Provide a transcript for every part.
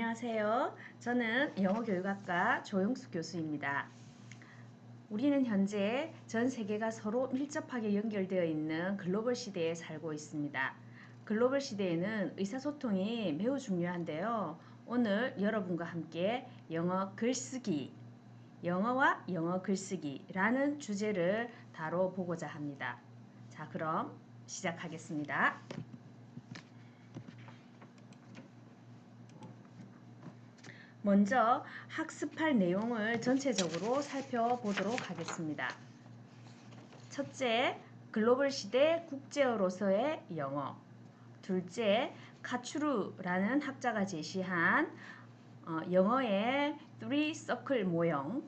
안녕하세요. 저는 영어교육학과 조영숙 교수입니다. 우리는 현재 전 세계가 서로 밀접하게 연결되어 있는 글로벌 시대에 살고 있습니다. 글로벌 시대에는 의사소통이 매우 중요한데요. 오늘 여러분과 함께 영어 글쓰기, 영어와 영어 글쓰기라는 주제를 다뤄보고자 합니다. 자, 그럼 시작하겠습니다. 먼저 학습할 내용을 전체적으로 살펴보도록 하겠습니다. 첫째, 글로벌 시대 국제어로서의 영어. 둘째, 카츄르라는 학자가 제시한 영어의 3 서클 모형.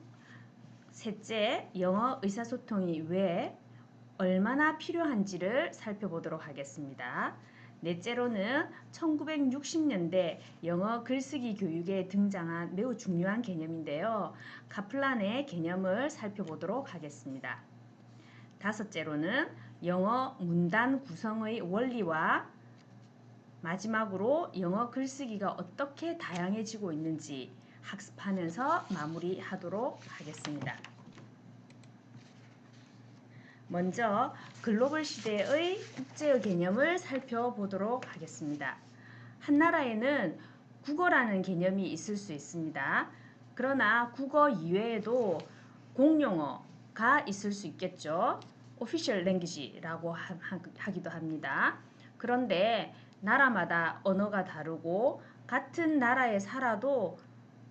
셋째, 영어 의사소통이 왜 얼마나 필요한지를 살펴보도록 하겠습니다. 넷째로는 1960년대 영어 글쓰기 교육에 등장한 매우 중요한 개념인데요. 카플란의 개념을 살펴보도록 하겠습니다. 다섯째로는 영어 문단 구성의 원리와 마지막으로 영어 글쓰기가 어떻게 다양해지고 있는지 학습하면서 마무리하도록 하겠습니다. 먼저 글로벌 시대의 국제어 개념을 살펴보도록 하겠습니다. 한 나라에는 국어라는 개념이 있을 수 있습니다. 그러나 국어 이외에도 공용어가 있을 수 있겠죠. Official Language라고 하기도 합니다. 그런데 나라마다 언어가 다르고 같은 나라에 살아도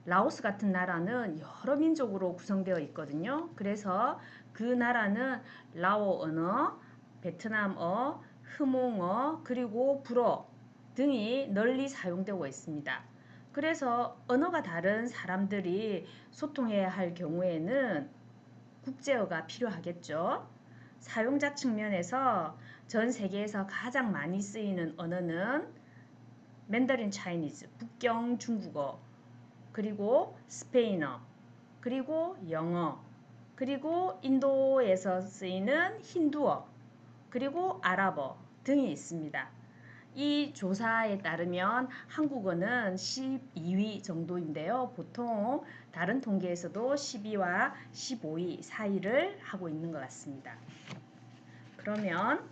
라오스 같은 나라는 여러 민족으로 구성되어 있거든요. 그래서 그 나라는 라오 언어, 베트남어, 흐몽어, 그리고 불어 등이 널리 사용되고 있습니다. 그래서 언어가 다른 사람들이 소통해야 할 경우에는 국제어가 필요하겠죠. 사용자 측면에서 전 세계에서 가장 많이 쓰이는 언어는 맨더린 차이니즈, 북경 중국어, 그리고 스페인어, 그리고 영어, 그리고 인도에서 쓰이는 힌두어, 그리고 아랍어 등이 있습니다. 이 조사에 따르면 한국어는 12위 정도인데요. 보통 다른 통계에서도 12와 15위 사이를 하고 있는 것 같습니다. 그러면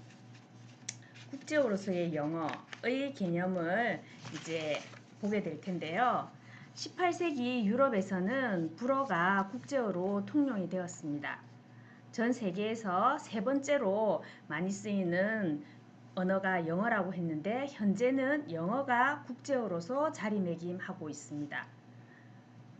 국제어로서의 영어의 개념을 이제 보게 될 텐데요. 18세기 유럽에서는 불어가 국제어로 통용이 되었습니다. 전 세계에서 세 번째로 많이 쓰이는 언어가 영어라고 했는데 현재는 영어가 국제어로서 자리매김하고 있습니다.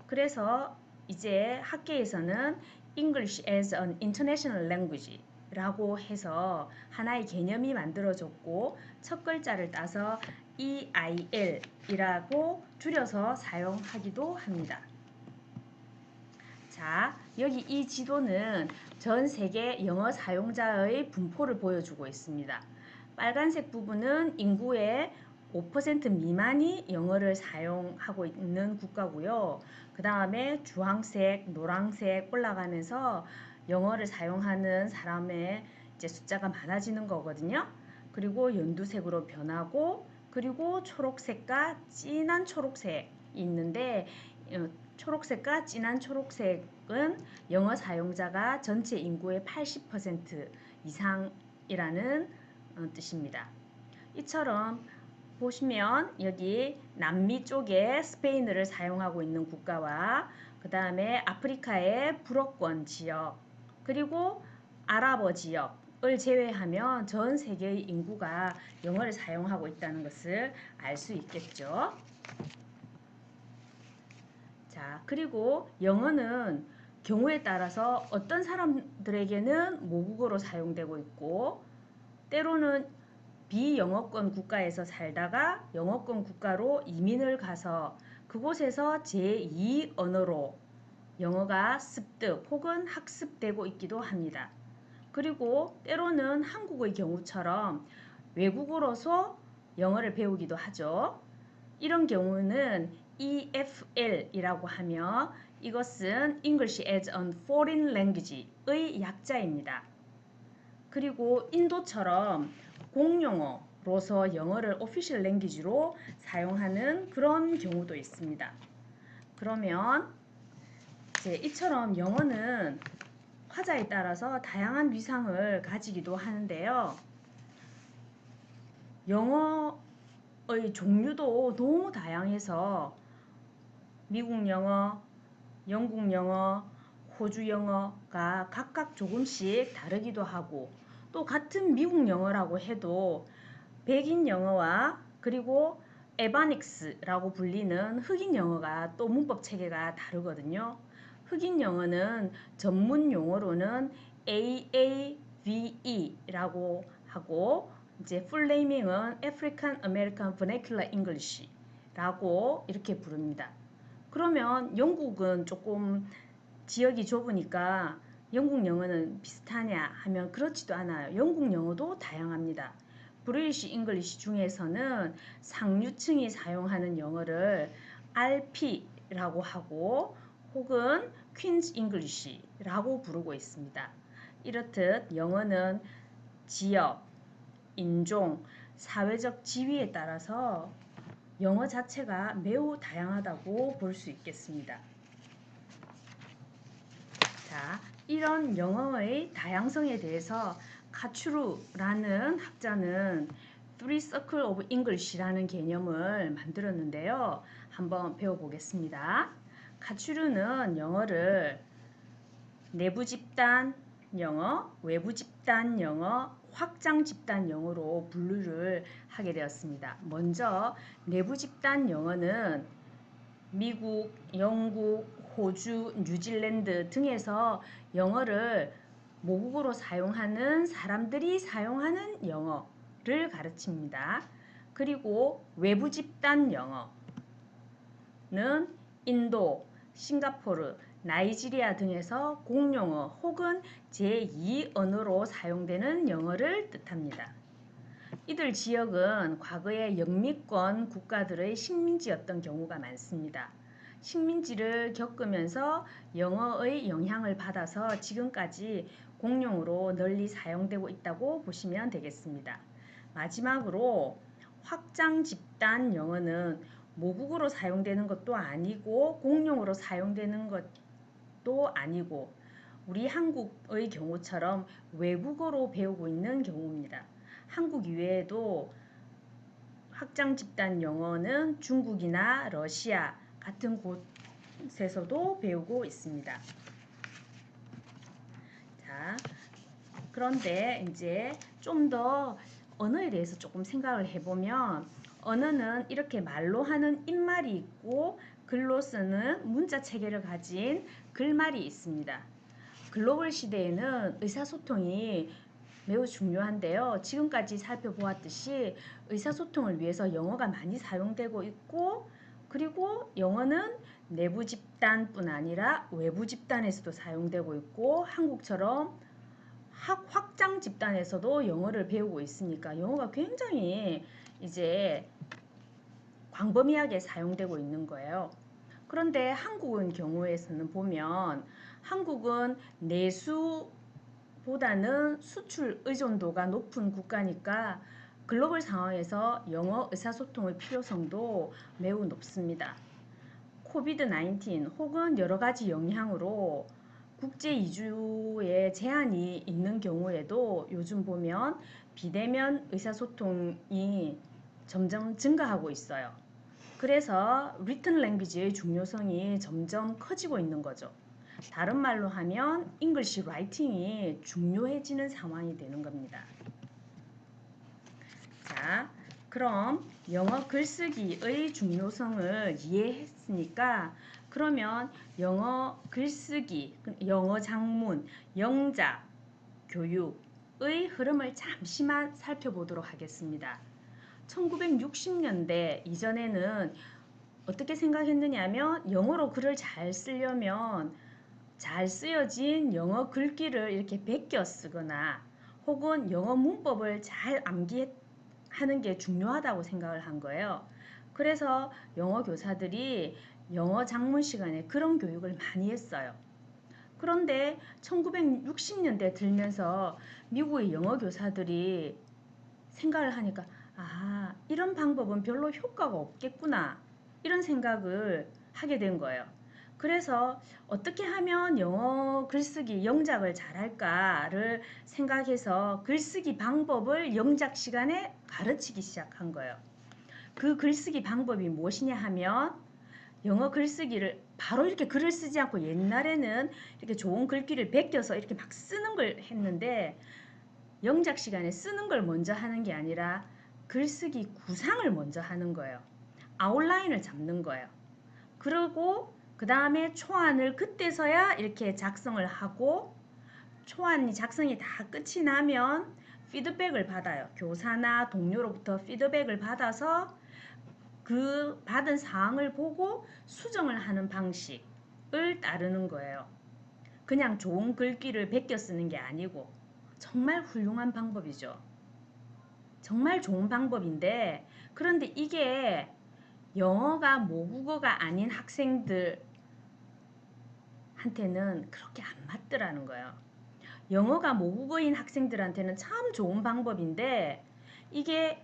그래서 이제 학계에서는 English as an International Language 라고 해서 하나의 개념이 만들어졌고 첫 글자를 따서 EIL 이라고 줄여서 사용하기도 합니다. 자, 여기 이 지도는 전 세계 영어 사용자의 분포를 보여주고 있습니다. 빨간색 부분은 인구의 5% 미만이 영어를 사용하고 있는 국가고요. 그 다음에 주황색, 노란색 올라가면서 영어를 사용하는 사람의 이제 숫자가 많아지는 거거든요. 그리고 연두색으로 변하고 그리고 초록색과 진한 초록색이 있는데 초록색과 진한 초록색은 영어 사용자가 전체 인구의 80% 이상이라는 뜻입니다. 이처럼 보시면 여기 남미 쪽에 스페인어를 사용하고 있는 국가와 그 다음에 아프리카의 불어권 지역 그리고 아랍어 지역을 제외하면 전 세계의 인구가 영어를 사용하고 있다는 것을 알 수 있겠죠. 자, 그리고 영어는 경우에 따라서 어떤 사람들에게는 모국어로 사용되고 있고 때로는 비영어권 국가에서 살다가 영어권 국가로 이민을 가서 그곳에서 제2 언어로 영어가 습득 혹은 학습되고 있기도 합니다. 그리고 때로는 한국의 경우처럼 외국어로서 영어를 배우기도 하죠. 이런 경우는 EFL이라고 하며 이것은 English as a Foreign Language의 약자입니다. 그리고 인도처럼 공용어로 로서 영어를 오피셜 랭귀지로 사용하는 그런 경우도 있습니다. 그러면 이제 이처럼 영어는 화자에 따라서 다양한 위상을 가지기도 하는데요. 영어의 종류도 너무 다양해서 미국 영어, 영국 영어, 호주 영어가 각각 조금씩 다르기도 하고, 또 같은 미국 영어라고 해도 백인 영어와 그리고 에바닉스라고 불리는 흑인 영어가 또 문법 체계가 다르거든요. 흑인 영어는 전문 용어로는 AAVE라고 하고, 이제 풀네이밍은 African American Vernacular English라고 이렇게 부릅니다. 그러면 영국은 조금 지역이 좁으니까 영국 영어는 비슷하냐 하면 그렇지도 않아요. 영국 영어도 다양합니다. 브리티시 잉글리시 중에서는 상류층이 사용하는 영어를 RP라고 하고 혹은 퀸즈 잉글리시라고 부르고 있습니다. 이렇듯 영어는 지역, 인종, 사회적 지위에 따라서 영어 자체가 매우 다양하다고 볼 수 있겠습니다. 자, 이런 영어의 다양성에 대해서 카츄루라는 학자는 Three Circle of English라는 개념을 만들었는데요. 한번 배워보겠습니다. 카츄루는 영어를 내부 집단 영어, 외부 집단 영어, 확장 집단 영어로 분류를 하게 되었습니다. 먼저 내부 집단 영어는 미국, 영국, 호주, 뉴질랜드 등에서 영어를 모국어로 사용하는 사람들이 사용하는 영어를 가르칩니다. 그리고 외부 집단 영어는 인도, 싱가포르, 나이지리아 등에서 공용어 혹은 제2 언어로 사용되는 영어를 뜻합니다. 이들 지역은 과거의 영미권 국가들의 식민지였던 경우가 많습니다. 식민지를 겪으면서 영어의 영향을 받아서 지금까지 공용어로 널리 사용되고 있다고 보시면 되겠습니다. 마지막으로 확장 집단 영어는 모국어로 사용되는 것도 아니고 공용어로 사용되는 것도 아니고 우리 한국의 경우처럼 외국어로 배우고 있는 경우입니다. 한국 이외에도 확장 집단 영어는 중국이나 러시아 같은 곳에서도 배우고 있습니다. 자, 그런데 이제 좀 더 언어에 대해서 조금 생각을 해보면 언어는 이렇게 말로 하는 입말이 있고 글로 쓰는 문자 체계를 가진 글말이 있습니다. 글로벌 시대에는 의사소통이 매우 중요한데요. 지금까지 살펴보았듯이 의사소통을 위해서 영어가 많이 사용되고 있고, 그리고 영어는 내부 집단뿐 아니라 외부 집단에서도 사용되고 있고, 한국처럼 확장 집단에서도 영어를 배우고 있으니까 영어가 굉장히 이제 광범위하게 사용되고 있는 거예요. 그런데 한국은 경우에서는 보면 한국은 내수보다는 수출 의존도가 높은 국가니까 글로벌 상황에서 영어 의사소통의 필요성도 매우 높습니다. 코비드-19 혹은 여러 가지 영향으로 국제 이주에 제한이 있는 경우에도 요즘 보면 비대면 의사소통이 점점 증가하고 있어요. 그래서 written language의 중요성이 점점 커지고 있는 거죠. 다른 말로 하면 English writing이 중요해지는 상황이 되는 겁니다. 자, 그럼 영어 글쓰기의 중요성을 이해했으니까 그러면 영어 글쓰기, 영어 작문, 영작, 교육의 흐름을 잠시만 살펴보도록 하겠습니다. 1960년대 이전에는 어떻게 생각했느냐면 영어로 글을 잘 쓰려면 잘 쓰여진 영어 글귀를 이렇게 베껴 쓰거나 혹은 영어 문법을 잘 암기하는 게 중요하다고 생각을 한 거예요. 그래서 영어 교사들이 영어 작문 시간에 그런 교육을 많이 했어요. 그런데 1960년대 들면서 미국의 영어 교사들이 생각을 하니까 아, 이런 방법은 별로 효과가 없겠구나. 이런 생각을 하게 된 거예요. 그래서 어떻게 하면 영어 글쓰기 영작을 잘할까를 생각해서 글쓰기 방법을 영작 시간에 가르치기 시작한 거예요. 그 글쓰기 방법이 무엇이냐 하면 영어 글쓰기를 바로 이렇게 글을 쓰지 않고 옛날에는 이렇게 좋은 글귀를 베껴서 이렇게 막 쓰는 걸 했는데 영작 시간에 쓰는 걸 먼저 하는 게 아니라 글쓰기 구상을 먼저 하는 거예요. 아웃라인을 잡는 거예요. 그리고 그 다음에 초안을 그때서야 이렇게 작성을 하고 초안이 작성이 다 끝이 나면 피드백을 받아요. 교사나 동료로부터 피드백을 받아서 그 받은 사항을 보고 수정을 하는 방식을 따르는 거예요. 그냥 좋은 글귀를 베껴 쓰는 게 아니고 정말 훌륭한 방법이죠. 정말 좋은 방법인데 그런데 이게 영어가 모국어가 아닌 학생들한테는 그렇게 안 맞더라는 거예요. 영어가 모국어인 학생들한테는 참 좋은 방법인데 이게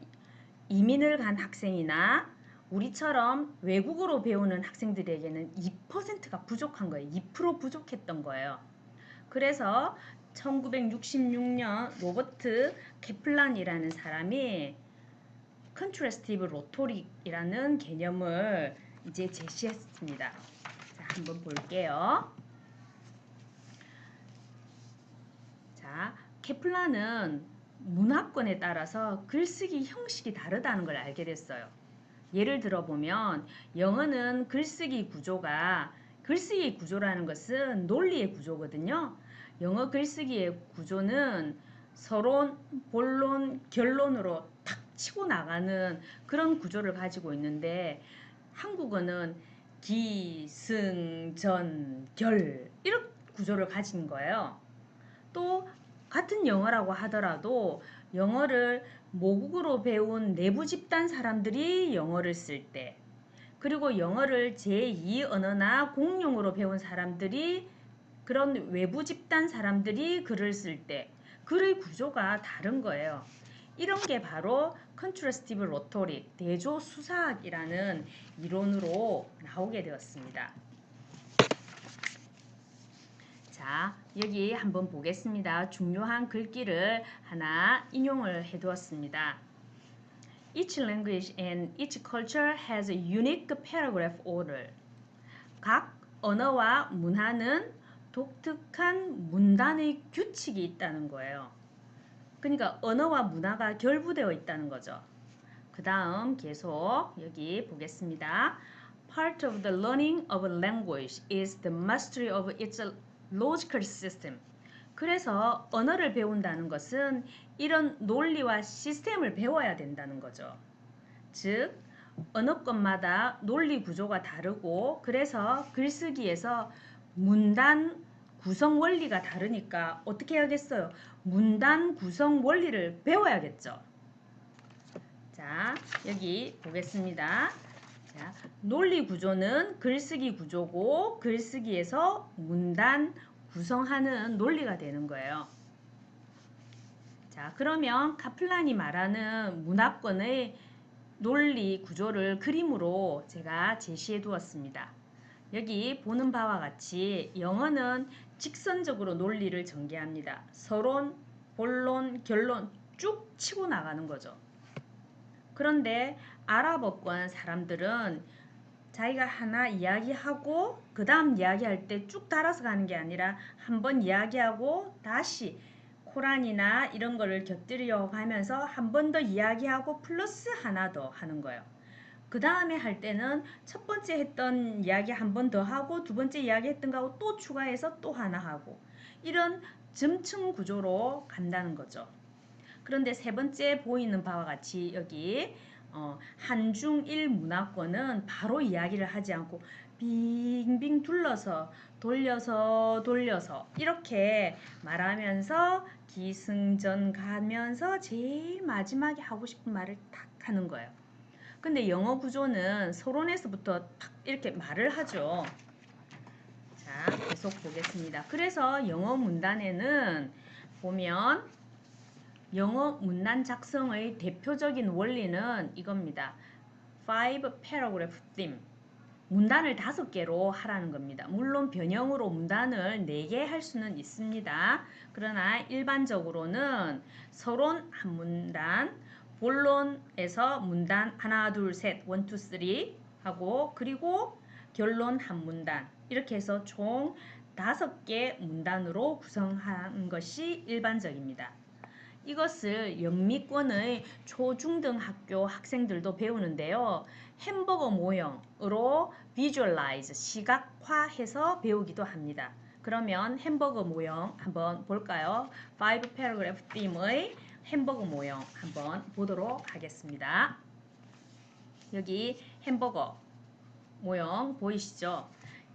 이민을 간 학생이나 우리처럼 외국어로 배우는 학생들에게는 2%가 부족한 거예요. 2% 부족했던 거예요. 그래서 1966년 로버트 케플란이라는 사람이 컨트래스티브 로토릭이라는 개념을 이제 제시했습니다. 자, 한번 볼게요. 자, 케플란은 문화권에 따라서 글쓰기 형식이 다르다는 걸 알게 됐어요. 예를 들어보면 영어는 글쓰기 구조라는 것은 논리의 구조거든요. 영어 글쓰기의 구조는 서론, 본론, 결론으로 탁 치고 나가는 그런 구조를 가지고 있는데 한국어는 기, 승, 전, 결 이런 구조를 가진 거예요. 또 같은 영어라고 하더라도 영어를 모국어로 배운 내부 집단 사람들이 영어를 쓸 때, 그리고 영어를 제2 언어나 공용어로 배운 사람들이 그런 외부 집단 사람들이 글을 쓸 때 글의 구조가 다른 거예요. 이런 게 바로 컨트래스티브 로토릭, 대조 수사학이라는 이론으로 나오게 되었습니다. 자, 여기 한번 보겠습니다. 중요한 글귀를 하나 인용을 해두었습니다. Each language and each culture has a unique paragraph order. 각 언어와 문화는 독특한 문단의 규칙이 있다는 거예요. 그러니까 언어와 문화가 결부되어 있다는 거죠. 그 다음 계속 여기 보겠습니다. Part of the learning of a language is the mastery of its logical system. 그래서 언어를 배운다는 것은 이런 논리와 시스템을 배워야 된다는 거죠. 즉, 언어권마다 논리 구조가 다르고 그래서 글쓰기에서 문단 구성 원리가 다르니까 어떻게 해야겠어요? 문단 구성 원리를 배워야겠죠. 자, 여기 보겠습니다. 자, 논리 구조는 글쓰기 구조고 글쓰기에서 문단 구성하는 논리가 되는 거예요. 자, 그러면 카플란이 말하는 문화권의 논리 구조를 그림으로 제가 제시해 두었습니다. 여기 보는 바와 같이 영어는 직선적으로 논리를 전개합니다. 서론, 본론, 결론 쭉 치고 나가는 거죠. 그런데 아랍어권 사람들은 자기가 하나 이야기하고 그 다음 이야기할 때 쭉 따라서 가는 게 아니라 한번 이야기하고 다시 코란이나 이런 거를 곁들여 가면서 한 번 더 이야기하고 플러스 하나 더 하는 거예요. 그 다음에 할 때는 첫 번째 했던 이야기 한 번 더 하고 두 번째 이야기 했던 거하고 또 추가해서 또 하나 하고 이런 점층 구조로 간다는 거죠. 그런데 세 번째 보이는 바와 같이 여기 한중일 문화권은 바로 이야기를 하지 않고 빙빙 둘러서 돌려서 이렇게 말하면서 기승전 가면서 제일 마지막에 하고 싶은 말을 탁 하는 거예요. 근데 영어 구조는 서론에서부터 탁 이렇게 말을 하죠. 자, 계속 보겠습니다. 그래서 영어 문단에는 보면 영어 문단 작성의 대표적인 원리는 이겁니다. 5 paragraph theme. 문단을 5개로 하라는 겁니다. 물론 변형으로 문단을 4개 할 수는 있습니다. 그러나 일반적으로는 서론 한 문단, 본론에서 문단 하나, 둘, 셋, 1, 2, 3 하고 그리고 결론 한 문단 이렇게 해서 총 5개 문단으로 구성한 것이 일반적입니다. 이것을 영미권의 초중등 학교 학생들도 배우는데요. 햄버거 모형으로 visualize, 시각화해서 배우기도 합니다. 그러면 햄버거 모형 한번 볼까요? 5 paragraph theme의 햄버거 모형 한번 보도록 하겠습니다. 여기 햄버거 모형 보이시죠?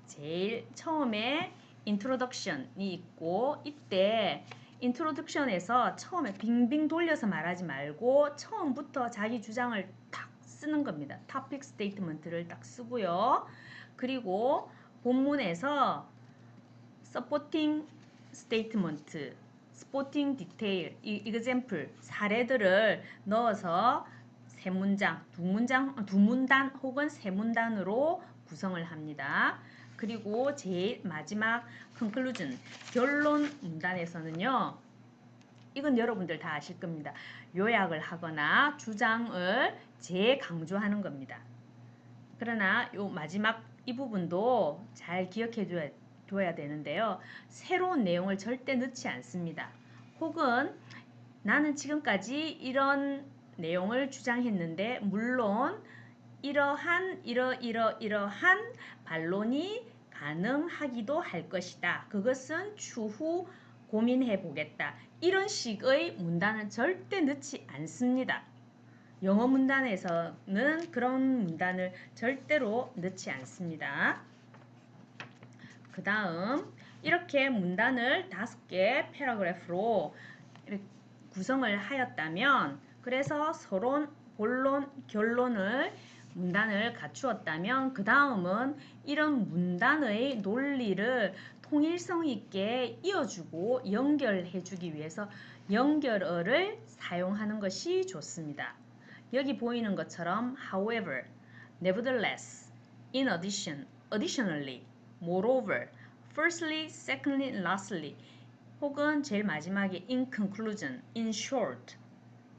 제일 처음에 introduction이 있고 이때 인트로덕션에서 처음에 빙빙 돌려서 말하지 말고 처음부터 자기 주장을 딱 쓰는 겁니다. 토픽 스테이트먼트를 딱 쓰고요. 그리고 본문에서 supporting statement, supporting detail, example, 사례들을 넣어서 세 문장, 두 문단 혹은 세 문단으로 구성을 합니다. 그리고 제일 마지막 conclusion, 결론 문단에서는요. 이건 여러분들 다 아실 겁니다. 요약을 하거나 주장을 재강조하는 겁니다. 그러나 요 마지막 이 부분도 잘 기억해 둬야 되는데요. 새로운 내용을 절대 넣지 않습니다. 혹은 나는 지금까지 이런 내용을 주장했는데 물론 이러한 반론이 가능하기도 할 것이다. 그것은 추후 고민해 보겠다. 이런 식의 문단은 절대 넣지 않습니다. 영어 문단에서는 그런 문단을 절대로 넣지 않습니다. 그 다음 이렇게 문단을 5개 패러그래프로 구성을 하였다면 그래서 서론, 본론, 결론을 문단을 갖추었다면 그 다음은 이런 문단의 논리를 통일성 있게 이어주고 연결해주기 위해서 연결어를 사용하는 것이 좋습니다. 여기 보이는 것처럼 however, nevertheless, in addition, additionally, moreover, firstly, secondly, lastly 혹은 제일 마지막에 in conclusion, in short,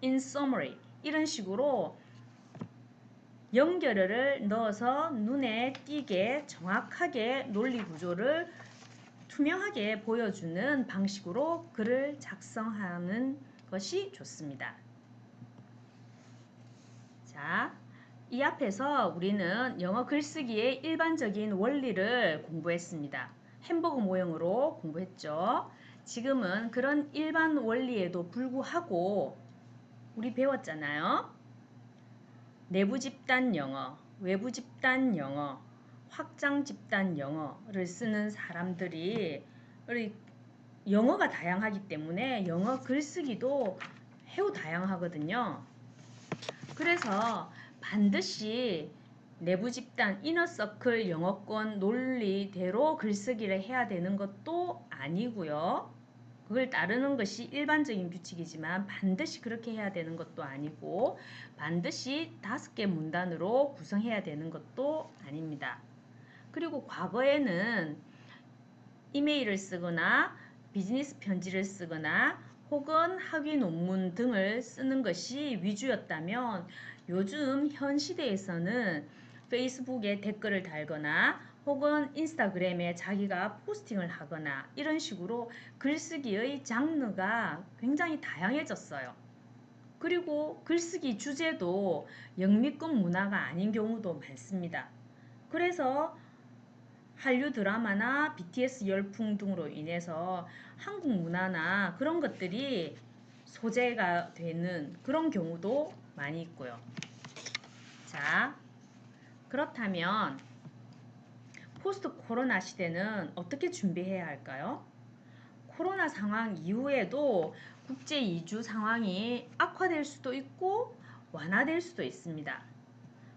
in summary 이런 식으로 연결어를 넣어서 눈에 띄게 정확하게 논리 구조를 투명하게 보여주는 방식으로 글을 작성하는 것이 좋습니다. 자, 이 앞에서 우리는 영어 글쓰기의 일반적인 원리를 공부했습니다. 햄버거 모형으로 공부했죠. 지금은 그런 일반 원리에도 불구하고 우리 배웠잖아요. 내부 집단 영어, 외부 집단 영어, 확장 집단 영어를 쓰는 사람들이 영어가 다양하기 때문에 영어 글쓰기도 매우 다양하거든요. 그래서 반드시 내부 집단, 이너서클 영어권 논리대로 글쓰기를 해야 되는 것도 아니고요. 그걸 따르는 것이 일반적인 규칙이지만 반드시 그렇게 해야 되는 것도 아니고 반드시 5개 문단으로 구성해야 되는 것도 아닙니다. 그리고 과거에는 이메일을 쓰거나 비즈니스 편지를 쓰거나 혹은 학위 논문 등을 쓰는 것이 위주였다면 요즘 현 시대에서는 페이스북에 댓글을 달거나 혹은 인스타그램에 자기가 포스팅을 하거나 이런 식으로 글쓰기의 장르가 굉장히 다양해졌어요. 그리고 글쓰기 주제도 영미권 문화가 아닌 경우도 많습니다. 그래서 한류 드라마나 BTS 열풍 등으로 인해서 한국 문화나 그런 것들이 소재가 되는 그런 경우도 많이 있고요. 자, 그렇다면 포스트 코로나 시대는 어떻게 준비해야 할까요? 코로나 상황 이후에도 국제 이주 상황이 악화될 수도 있고 완화될 수도 있습니다.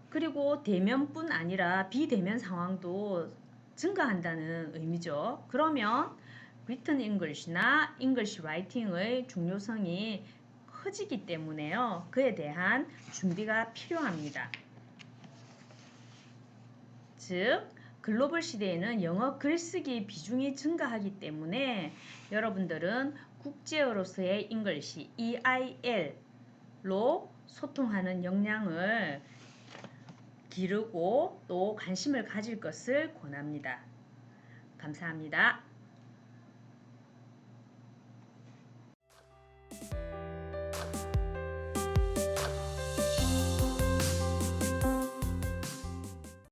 그리고 대면뿐 아니라 비대면 상황도 증가한다는 의미죠. 그러면 Written English나 English Writing의 중요성이 커지기 때문에요. 그에 대한 준비가 필요합니다. 즉, 글로벌 시대에는 영어 글쓰기 비중이 증가하기 때문에 여러분들은 국제어로서의 잉글리시 EIL로 소통하는 역량을 기르고 또 관심을 가질 것을 권합니다. 감사합니다.